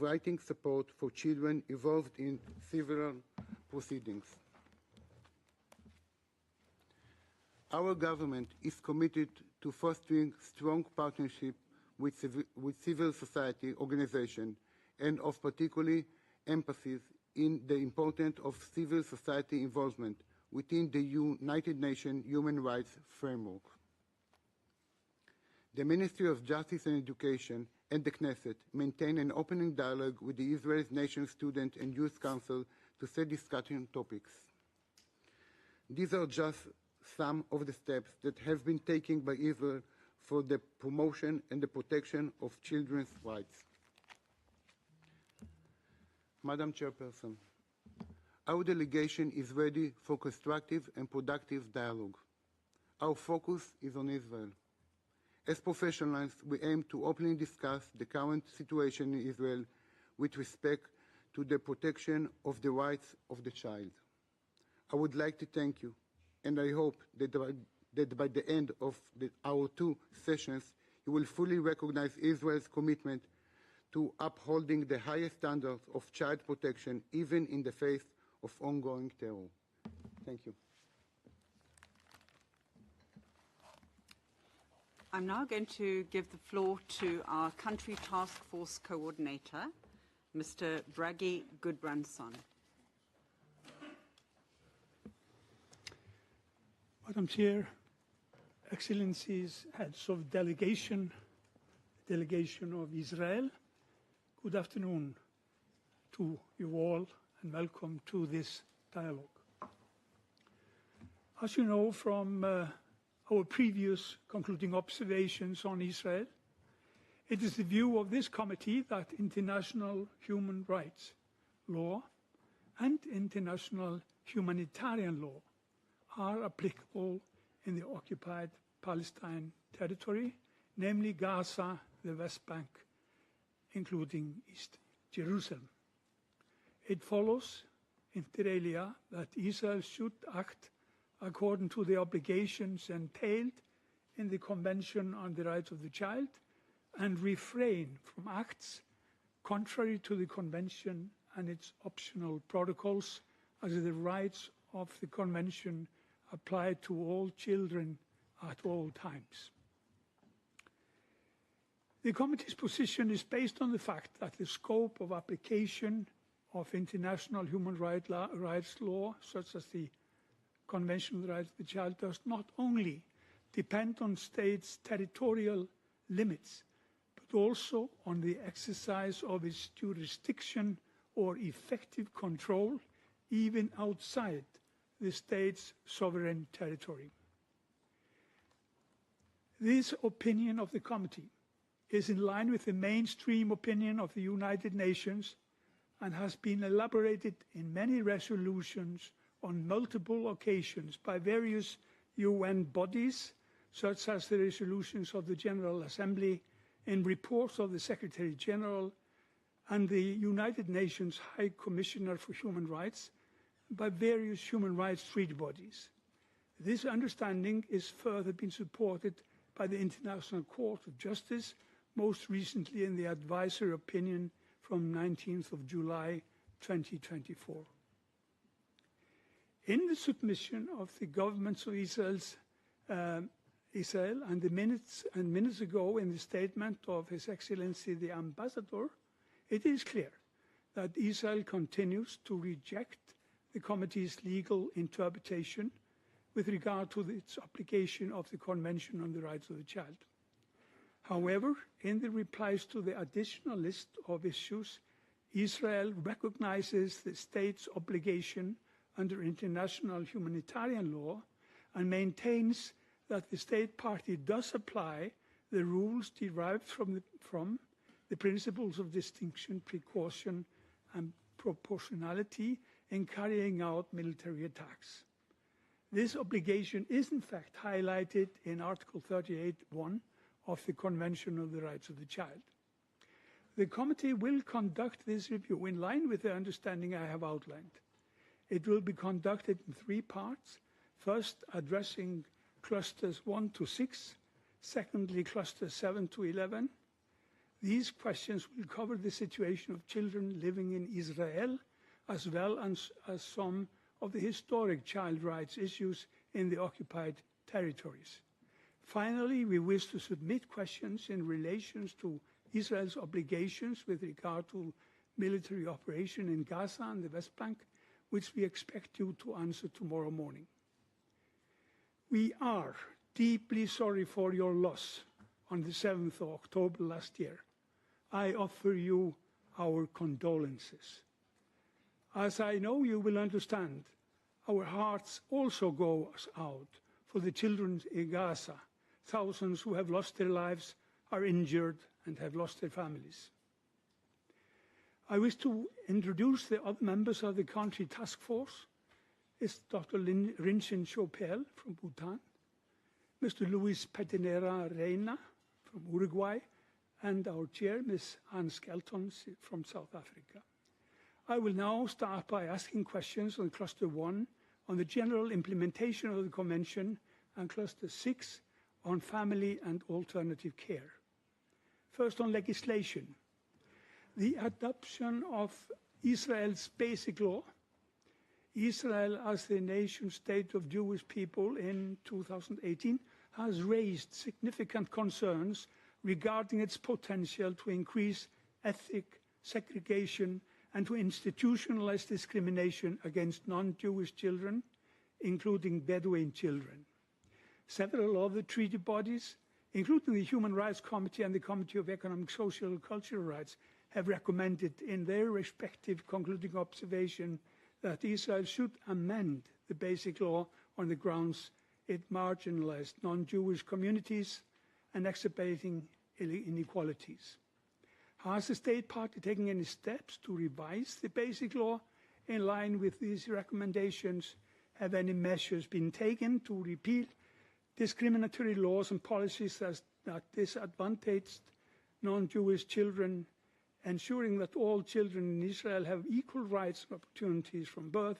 providing support for children involved in civil proceedings. Our government is committed to fostering strong partnership with civil society organizations and of particularly emphasis in the importance of civil society involvement within the United Nations Human Rights Framework. The Ministry of Justice and Education and the Knesset maintain an open dialogue with the Israel Nation Student and Youth Council to set discussion topics. These are just some of the steps that have been taken by Israel for the promotion and the protection of children's rights. Madam Chairperson, our delegation is ready for constructive and productive dialogue. Our focus is on Israel. As professionals, we aim to openly discuss the current situation in Israel with respect to the protection of the rights of the child. I would like to thank you, and I hope that by the end of our two sessions, you will fully recognize Israel's commitment to upholding the highest standards of child protection, even in the face of ongoing terror. Thank you. I'm now going to give the floor to our Country Task Force Coordinator, Mr. Bragi Gudbranson. Madam Chair, Excellencies, Heads of Delegation of Israel, good afternoon to you all and welcome to this dialogue. As you know from our previous concluding observations on Israel, it is the view of this committee that international human rights law and international humanitarian law are applicable in the occupied Palestine territory, namely Gaza, the West Bank, including East Jerusalem. It follows, inter alia, that Israel should act according to the obligations entailed in the Convention on the Rights of the Child and refrain from acts contrary to the Convention and its optional protocols, as the rights of the Convention apply to all children at all times. The Committee's position is based on the fact that the scope of application of international human rights law, such as the Convention on the Rights of the Child, does not only depend on states' territorial limits, but also on the exercise of its jurisdiction or effective control, even outside the state's sovereign territory. This opinion of the Committee is in line with the mainstream opinion of the United Nations and has been elaborated in many resolutions on multiple occasions by various UN bodies, such as the resolutions of the General Assembly, in reports of the Secretary General and the United Nations High Commissioner for Human Rights, by various human rights treaty bodies. This understanding is further been supported by the International Court of Justice, most recently in the advisory opinion from 19th of July 2024. In the submission of the governments of Israel and minutes ago in the statement of His Excellency the Ambassador, it is clear that Israel continues to reject the Committee's legal interpretation with regard to its application of the Convention on the Rights of the Child. However, in the replies to the additional list of issues, Israel recognizes the state's obligation under international humanitarian law and maintains that the state party does apply the rules derived from the principles of distinction, precaution, and proportionality in carrying out military attacks. This obligation is in fact highlighted in Article 38(1) of the Convention on the Rights of the Child. The Committee will conduct this review in line with the understanding I have outlined. It will be conducted in three parts. First, addressing clusters 1 to 6, secondly, clusters 7 to 11, These questions will cover the situation of children living in Israel, as well as some of the historic child rights issues in the occupied territories. Finally, we wish to submit questions in relation to Israel's obligations with regard to military operation in Gaza and the West Bank, which we expect you to answer tomorrow morning. We are deeply sorry for your loss on the 7th of October last year. I offer you our condolences. As I know you will understand, our hearts also go out for the children in Gaza, thousands who have lost their lives, are injured, and have lost their families. I wish to introduce the other members of the country task force. It's Dr. Rinchen Chopel from Bhutan, Mr. Luis Petinera Reina from Uruguay, and our chair, Ms. Anne Skelton from South Africa. I will now start by asking questions on Cluster 1 on the general implementation of the Convention and Cluster 6 on family and alternative care. First, on legislation. The adoption of Israel's basic law, Israel as the nation-state of Jewish people in 2018, has raised significant concerns regarding its potential to increase ethnic segregation and to institutionalize discrimination against non-Jewish children, including Bedouin children. Several other treaty bodies, including the Human Rights Committee and the Committee of Economic, Social and Cultural Rights, have recommended in their respective concluding observation that Israel should amend the basic law on the grounds it marginalized non-Jewish communities and exacerbating inequalities. Has the state party taken any steps to revise the basic law in line with these recommendations? Have any measures been taken to repeal discriminatory laws and policies that disadvantaged non-Jewish children, ensuring that all children in Israel have equal rights and opportunities from birth,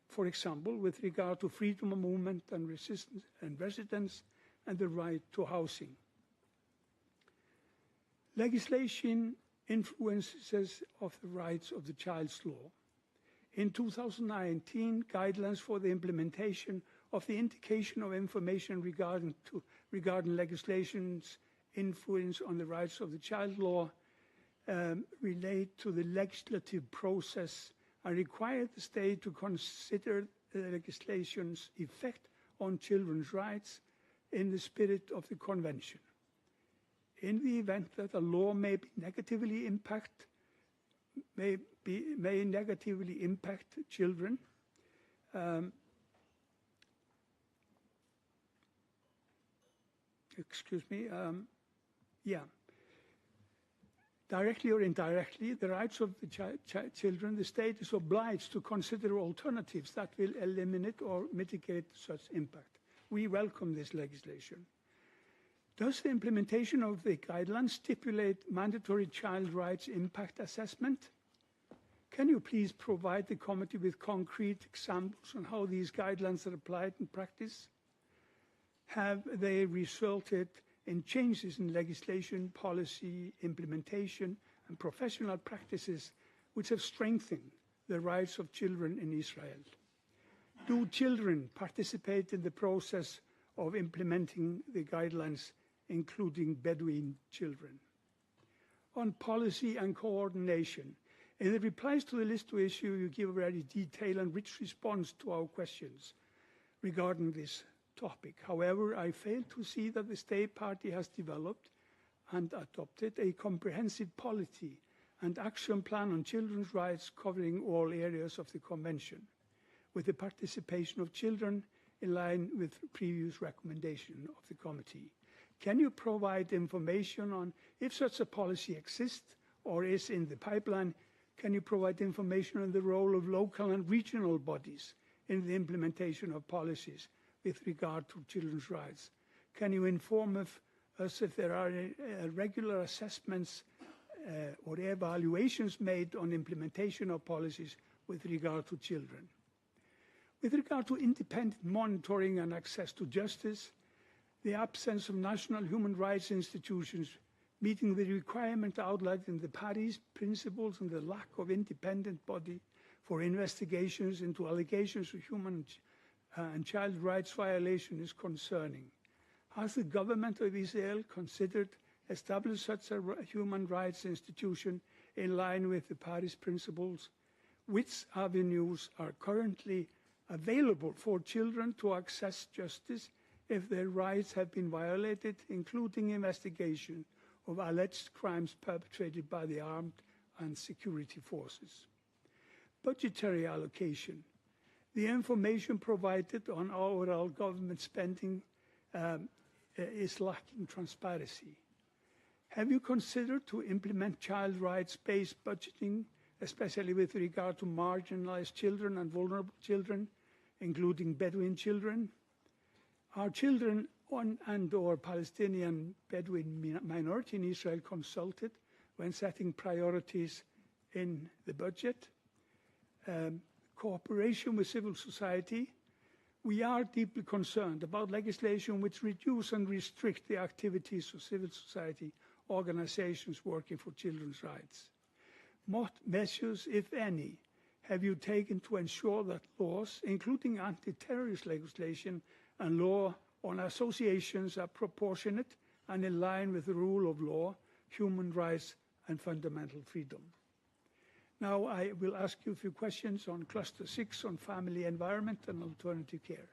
for example, with regard to freedom of movement and residence and the right to housing? Legislation influences of the rights of the child's law. In 2019, guidelines for the implementation of the indication of information regarding legislation's influence on the rights of the child law relate to the legislative process and require the state to consider the legislation's effect on children's rights in the spirit of the convention. In the event that a law may negatively impact children, directly or indirectly, the rights of the children, the state is obliged to consider alternatives that will eliminate or mitigate such impact. We welcome this legislation. Does the implementation of the guidelines stipulate mandatory child rights impact assessment? Can you please provide the committee with concrete examples on how these guidelines are applied in practice? Have they resulted in changes in legislation, policy, implementation, and professional practices which have strengthened the rights of children in Israel? Do children participate in the process of implementing the guidelines, including Bedouin children? On policy and coordination, in the replies to the list to issue, you give a very detailed and rich response to our questions regarding this topic. However, I fail to see that the state party has developed and adopted a comprehensive policy and action plan on children's rights covering all areas of the Convention, with the participation of children in line with previous recommendation of the committee. Can you provide information on if such a policy exists or is in the pipeline? Can you provide information on the role of local and regional bodies in the implementation of policies with regard to children's rights? Can you inform us if there are regular assessments or evaluations made on implementation of policies with regard to children? With regard to independent monitoring and access to justice, the absence of national human rights institutions meeting the requirement outlined in the Paris Principles and the lack of independent body for investigations into allegations of human and child rights violation is concerning. Has the government of Israel considered establish such a human rights institution in line with the Paris Principles? Which avenues are currently available for children to access justice if their rights have been violated, including investigation of alleged crimes perpetrated by the armed and security forces? Budgetary allocation. The information provided on overall government spending is lacking transparency. Have you considered to implement child rights-based budgeting, especially with regard to marginalized children and vulnerable children, including Bedouin children? Are children and/or Palestinian Bedouin minority in Israel consulted when setting priorities in the budget? Cooperation with civil society. We are deeply concerned about legislation which reduce and restrict the activities of civil society organizations working for children's rights. What measures, if any, have you taken to ensure that laws, including anti-terrorist legislation and law on associations, are proportionate and in line with the rule of law, human rights, and fundamental freedom? Now I will ask you a few questions on Cluster 6 on family environment and alternative care.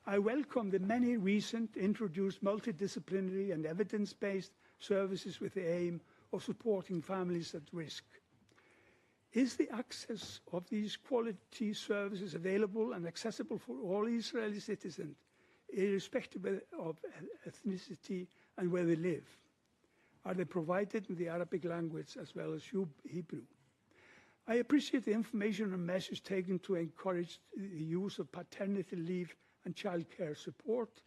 I welcome the many recent introduced multidisciplinary and evidence-based services with the aim of supporting families at risk. Is the access of these quality services available and accessible for all Israeli citizens, irrespective of ethnicity and where they live? Are they provided in the Arabic language as well as Hebrew? I appreciate the information and measures taken to encourage the use of paternity leave and childcare support.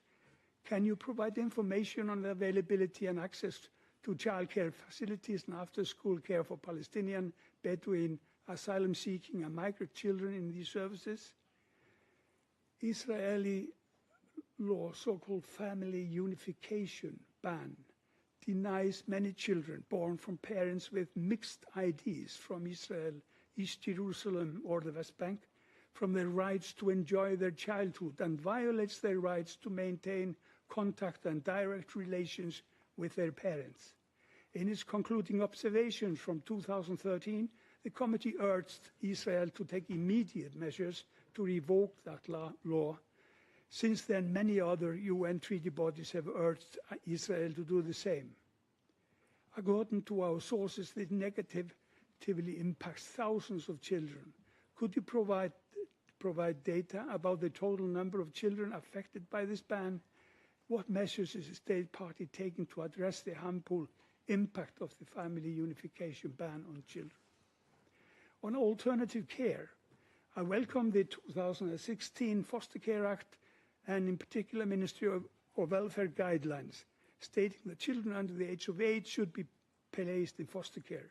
Can you provide information on the availability and access to childcare facilities and after-school care for Palestinian, Bedouin, asylum-seeking and migrant children in these services? Israeli law, so-called family unification ban, denies many children born from parents with mixed IDs from Israel, East Jerusalem or the West Bank from their rights to enjoy their childhood and violates their rights to maintain contact and direct relations with their parents. In its concluding observations from 2013, the committee urged Israel to take immediate measures to revoke that law. Since then, many other UN treaty bodies have urged Israel to do the same. According to our sources, this negatively impacts thousands of children. Could you provide data about the total number of children affected by this ban? What measures is the state party taking to address the harmful impact of the family unification ban on children? On alternative care, I welcome the 2016 Foster Care Act and in particular Ministry of Welfare guidelines stating that children under the age of 8 should be placed in foster care.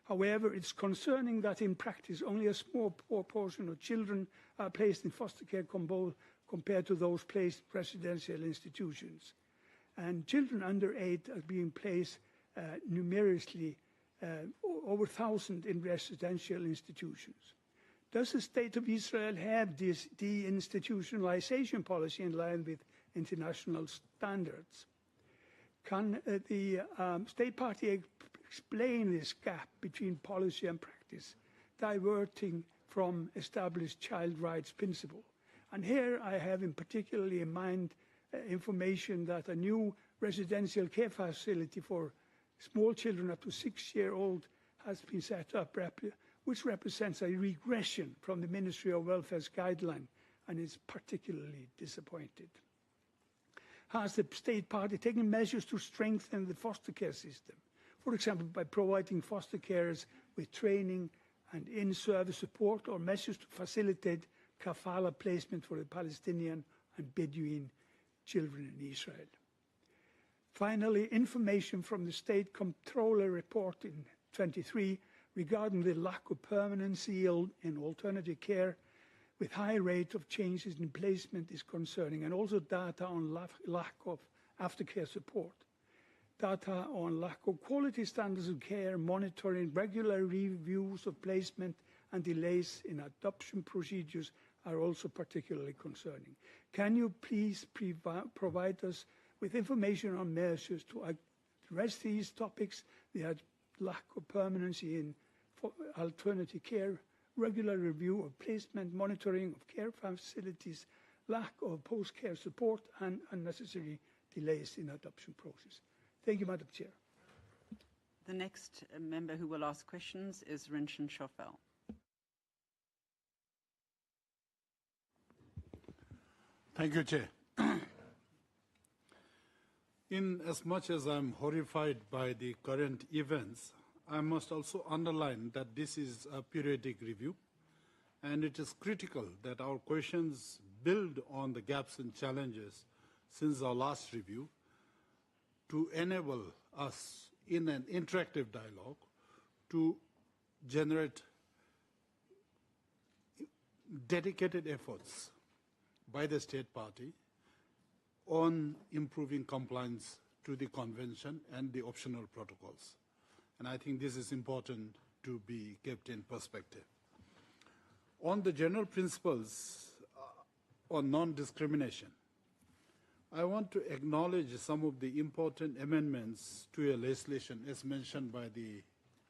However, it's concerning that in practice only a small proportion of children are placed in foster care compared to those placed in residential institutions. And children under 8 are being placed numerically over 1,000 in residential institutions. Does the State of Israel have this deinstitutionalization policy in line with international standards? Can the State Party explain this gap between policy and practice, diverting from established child rights principle? And here I have in particularly in mind information that a new residential care facility for small children up to 6-year-old has been set up, which represents a regression from the Ministry of Welfare's guideline and is particularly disappointed. Has the State Party taken measures to strengthen the foster care system? For example, by providing foster carers with training and in-service support or measures to facilitate kafala placement for the Palestinian and Bedouin children in Israel. Finally, information from the State Comptroller report in 23 regarding the lack of permanency in alternative care with high rate of changes in placement is concerning, and also data on lack of aftercare support. data on lack of quality standards of care, monitoring, regular reviews of placement, and delays in adoption procedures are also particularly concerning. Can you please provide us with information on measures to address these topics? The lack of permanency in alternative care, regular review of placement, monitoring of care facilities, lack of post-care support, and unnecessary delays in adoption process. Thank you, Madam Chair. The next member who will ask questions is Rinshan Shofel. Thank you, Chair. In as much as I'm horrified by the current events, I must also underline that this is a periodic review, and it is critical that our questions build on the gaps and challenges since our last review to enable us in an interactive dialogue to generate dedicated efforts by the state party on improving compliance to the convention and the optional protocols. And I think this is important to be kept in perspective. On the general principles on non-discrimination, I want to acknowledge some of the important amendments to your legislation as mentioned by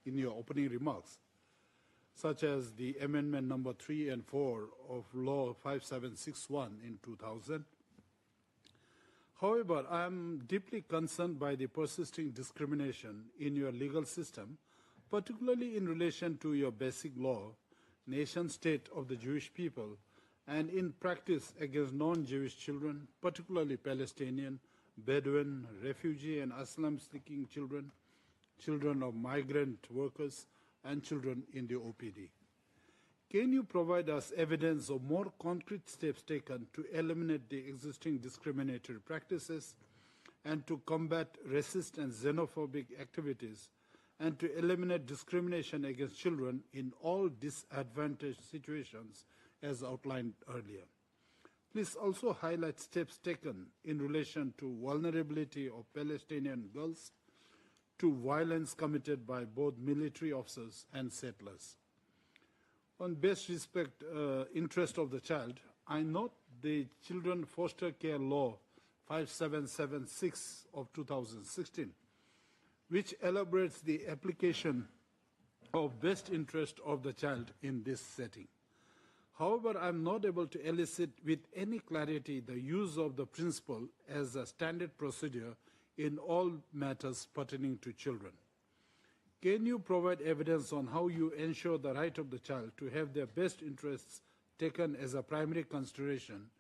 in your opening remarks, such as the amendment number 3 and 4 of Law 5761 in 2000. However, I am deeply concerned by the persisting discrimination in your legal system, particularly in relation to your basic law, nation state of the Jewish people, and in practice against non-Jewish children, particularly Palestinian, Bedouin, refugee and asylum-seeking children, children of migrant workers, and children in the OPD. Can you provide us evidence of more concrete steps taken to eliminate the existing discriminatory practices and to combat racist and xenophobic activities and to eliminate discrimination against children in all disadvantaged situations as outlined earlier? Please also highlight steps taken in relation to vulnerability of Palestinian girls to violence committed by both military officers and settlers. On best respect interest of the child, I note the Children Foster Care Law 5776 of 2016, which elaborates the application of best interest of the child in this setting. However, I am not able to elicit with any clarity the use of the principle as a standard procedure in all matters pertaining to children. Can you provide evidence on how you ensure the right of the child to have their best interests taken as a primary consideration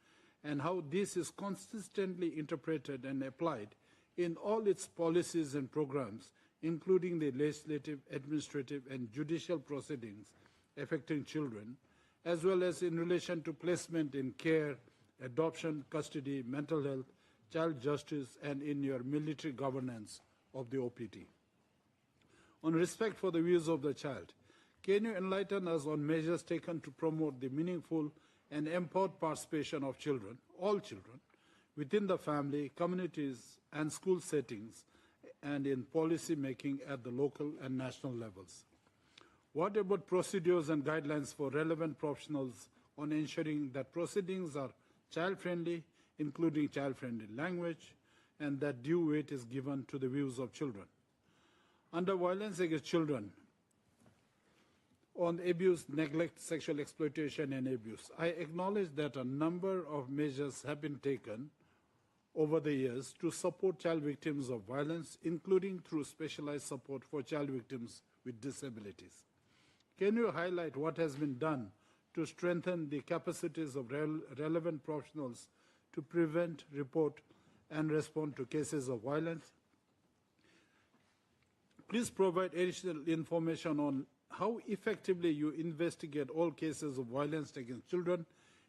and how this is consistently interpreted and applied in all its policies and programs, including the legislative, administrative, and judicial proceedings affecting children, as well as in relation to placement in care, adoption, custody, mental health, child justice, and in your military governance of the OPT? On respect for the views of the child, can you enlighten us on measures taken to promote the meaningful and empowered participation of children, all children, within the family, communities, and school settings, and in policy making at the local and national levels? What about procedures and guidelines for relevant professionals on ensuring that proceedings are child-friendly, including child-friendly language, and that due weight is given to the views of children? Under violence against children, on abuse, neglect, sexual exploitation, and abuse, I acknowledge that a number of measures have been taken over the years to support child victims of violence, including through specialized support for child victims with disabilities. Can you highlight what has been done to strengthen the capacities of relevant professionals to prevent, report, and respond to cases of violence? Please provide additional information on how effectively you investigate all cases of violence against children,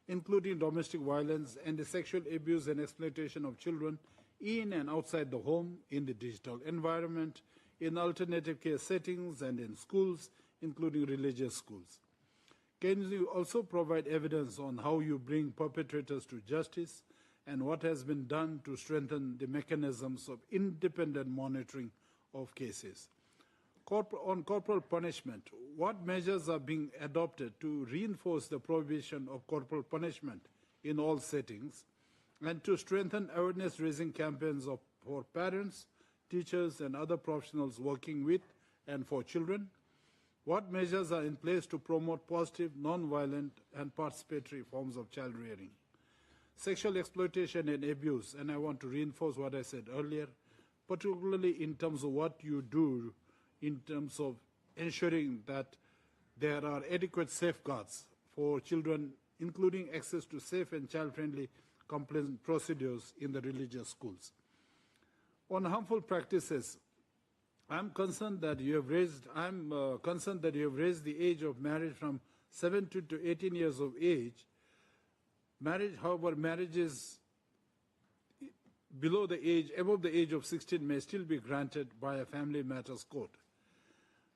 including domestic violence and the sexual abuse and exploitation of children in and outside the home, in the digital environment, in alternative care settings, and in schools, including religious schools. Can you also provide evidence on how you bring perpetrators to justice and what has been done to strengthen the mechanisms of independent monitoring of cases. On corporal punishment, what measures are being adopted to reinforce the prohibition of corporal punishment in all settings and to strengthen awareness-raising campaigns for parents, teachers, and other professionals working with and for children? What measures are in place to promote positive, non-violent, and participatory forms of child rearing? Sexual exploitation and abuse, and I want to reinforce what I said earlier, particularly in terms of what you do in terms of ensuring that there are adequate safeguards for children, including access to safe and child-friendly complaint procedures in the religious schools. On harmful practices, I'm concerned that you have raised the age of marriage from 17 to 18 years of age. However, marriages above the age of 16 may still be granted by a family matters court.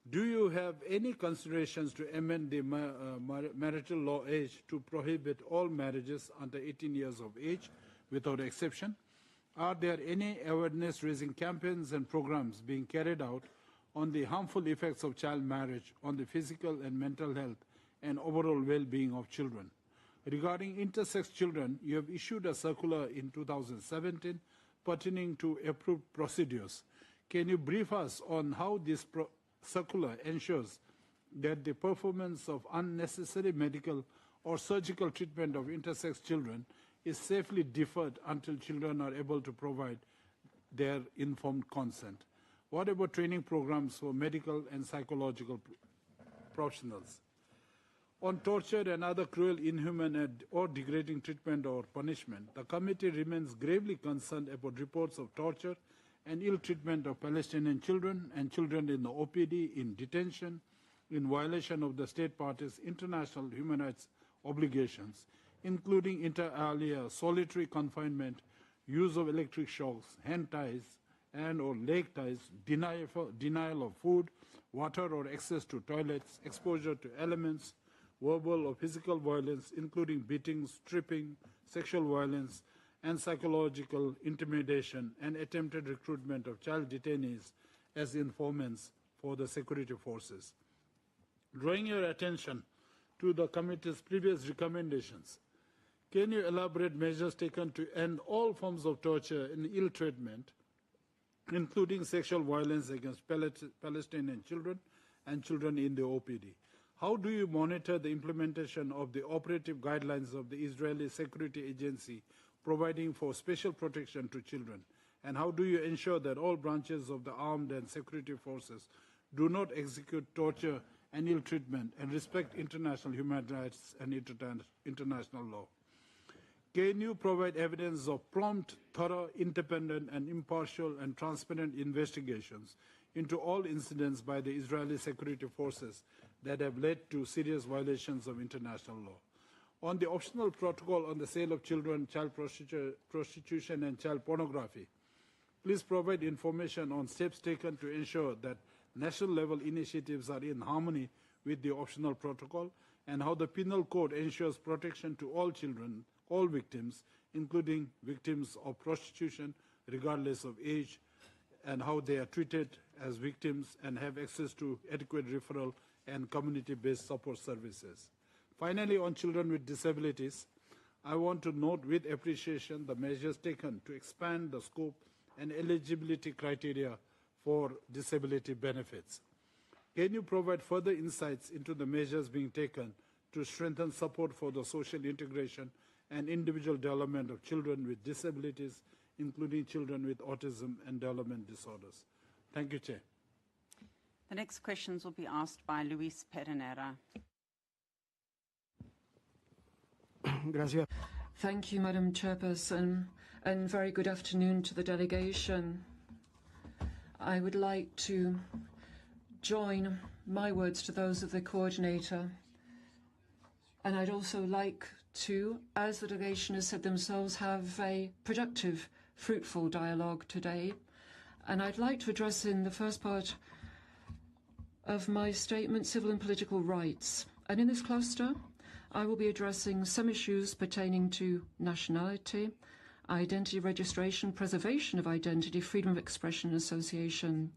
Do you have any considerations to amend the marital law age to prohibit all marriages under 18 years of age without exception? Are there any awareness-raising campaigns and programs being carried out on the harmful effects of child marriage on the physical and mental health and overall well-being of children? Regarding intersex children, you have issued a circular in 2017 pertaining to approved procedures. Can you brief us on how this circular ensures that the performance of unnecessary medical or surgical treatment of intersex children is safely deferred until children are able to provide their informed consent? What about training programs for medical and psychological professionals? On torture and other cruel, inhuman, or degrading treatment or punishment, the committee remains gravely concerned about reports of torture and ill treatment of Palestinian children and children in the OPD, in detention, in violation of the state parties' international human rights obligations, including inter alia solitary confinement, use of electric shocks, hand ties and or leg ties, denial of food, water or access to toilets, exposure to elements, verbal or physical violence, including beatings, stripping, sexual violence, and psychological intimidation, and attempted recruitment of child detainees as informants for the security forces. Drawing your attention to the committee's previous recommendations, can you elaborate measures taken to end all forms of torture and ill treatment, including sexual violence against Palestinian children and children in the OPD? How do you monitor the implementation of the operative guidelines of the Israeli Security Agency providing for special protection to children? And how do you ensure that all branches of the armed and security forces do not execute torture and ill treatment and respect international human rights and international law? Can you provide evidence of prompt, thorough, independent, and impartial and transparent investigations into all incidents by the Israeli security forces that have led to serious violations of international law? On the optional protocol on the sale of children, child prostitution, and child pornography, please provide information on steps taken to ensure that national-level initiatives are in harmony with the optional protocol, and how the penal code ensures protection to all children, all victims, including victims of prostitution, regardless of age, and how they are treated as victims and have access to adequate referral and community-based support services. Finally, on children with disabilities, I want to note with appreciation the measures taken to expand the scope and eligibility criteria for disability benefits. Can you provide further insights into the measures being taken to strengthen support for the social integration and individual development of children with disabilities, including children with autism and development disorders? Thank you, Chair. The next questions will be asked by Luis Pedernera. Gracias. Thank you, Madam Chairperson, and very good afternoon to the delegation. I would like to join my words to those of the coordinator, and I'd also like to, as the delegation has said themselves, have a productive, fruitful dialogue today. And I'd like to address in the first part of my statement civil and political rights. And in this cluster, I will be addressing some issues pertaining to nationality identity registration, preservation of identity, freedom of expression and association.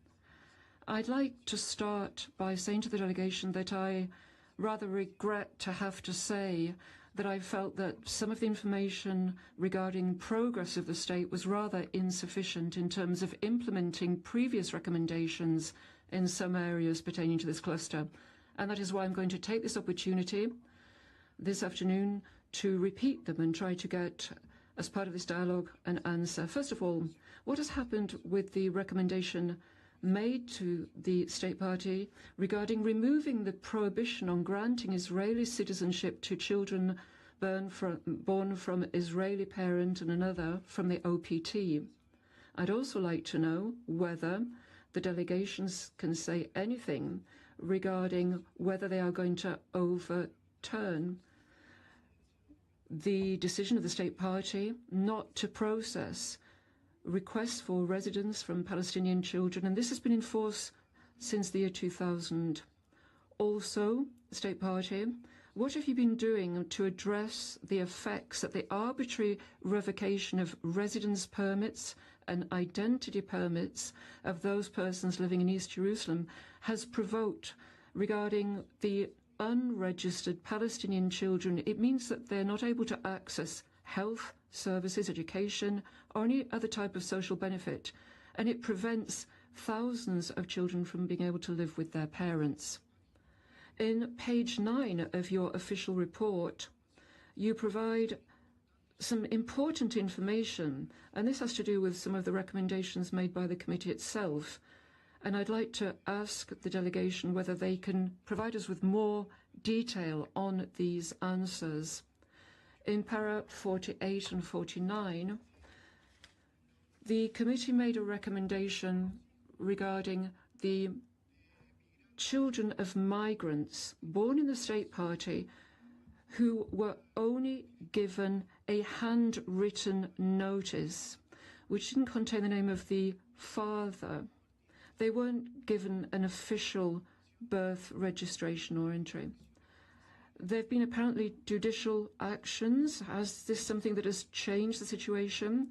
I'd like to start by saying to the delegation that I rather regret to have to say that I felt that some of the information regarding progress of the state was rather insufficient in terms of implementing previous recommendations in some areas pertaining to this cluster. And that is why I'm going to take this opportunity this afternoon to repeat them and try to get, as part of this dialogue, an answer. First of all, what has happened with the recommendation made to the State Party regarding removing the prohibition on granting Israeli citizenship to children born from Israeli parent and another from the OPT? I'd also like to know whether the delegations can say anything regarding whether they are going to overturn the decision of the State Party not to process requests for residence from Palestinian children, and this has been in force since the year 2000. Also, the State Party, what have you been doing to address the effects that the arbitrary revocation of residence permits and identity permits of those persons living in East Jerusalem has provoked regarding the unregistered Palestinian children? It means that they're not able to access health services, education, or any other type of social benefit, and it prevents thousands of children from being able to live with their parents. In page 9 of your official report, you provide some important information, and this has to do with some of the recommendations made by the committee itself. And I'd like to ask the delegation whether they can provide us with more detail on these answers. In para 48 and 49, the committee made a recommendation regarding the children of migrants born in the State Party who were only given a handwritten notice which didn't contain the name of the father. They weren't given an official birth registration or entry. There have been apparently judicial actions. Is this something that has changed the situation?